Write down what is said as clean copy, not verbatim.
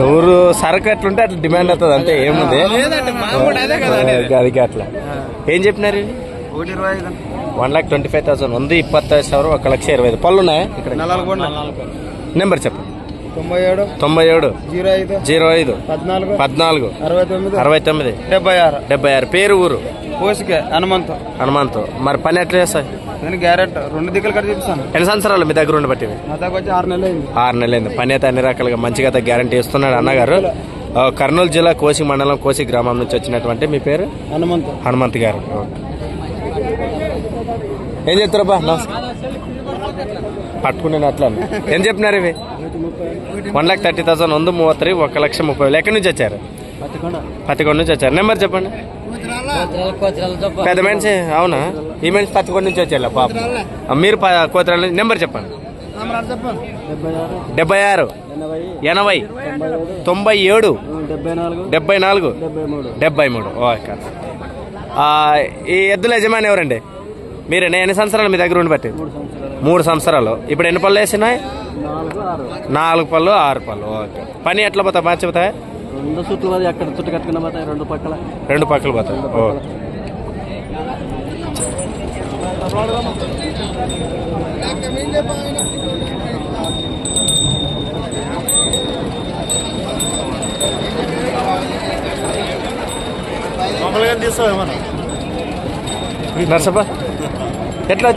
ఎవరు సరుకు ఎట్లుంటే అట్లా డిమాండ్ అవుతుంది అంతే, ఏముంది అది అట్లా. ఏం చెప్పినారు? 1,25,000. 125,000, 1,20,000. పళ్ళు ఉన్నాయా ఇక్కడ? నెంబర్ చెప్పండి. 97 05 14 69 76. పేరు ఊరు? కోసికే హనుమంతు. మరి పని ఎట్లా చేస్తాయి? గ్యారెంట్ 2 దిక్కులు కట్టి చూపిస్తాను. ఎన్ని సంవత్సరాలు మీ దగ్గర ఉండి బట్టి? నా దగ్గర వచ్చి 6 నెలలు అయింది. 6 నెలలైంది. పని అయితే అన్ని రకాలుగా మంచిగా అయితే గ్యారంటీ ఇస్తున్నాడు అన్నగారు. కర్నూలు జిల్లా కోసి మండలం కోసి గ్రామం నుంచి వచ్చినటువంటి మీ పేరు? హనుమంత్ గారు. ఏం చెప్తారా బా? పట్టుకునే అట్లా ఏం చెప్పినారు ఇవి? 1,30,000. 133 1,30,000. ఎక్కడి నుంచి వచ్చారు? పత్తికొండ నుంచి వచ్చారు. నెంబర్ చెప్పండి. పెద్ద మనిషి అవునా? ఈ మనిషి పత్తికొండ నుంచి వచ్చారు పాప. మీరు కోతరాల నుంచి. నెంబర్ చెప్పండి. 76 80 97 74 73. ఓకే. ఈ ఎద్దుల యజమాని ఎవరండి? మీరేనా? ఎన్ని సంవత్సరాలు మీ దగ్గర ఉండి బట్టి? 3 సంవత్సరాలు. ఇప్పుడు ఎన్ని పళ్ళు వేసినాయి? 4 పళ్ళు 6 పళ్ళు. ఓకే. పని ఎట్లా పోతాయి? బాగా చెబుతాయి? 2 చుట్లు ఎక్కడ చుట్టు కట్టుకున్నా పోతాయి. 2 పక్కలు పోతాయి. నర్సప్ప ఎట్లా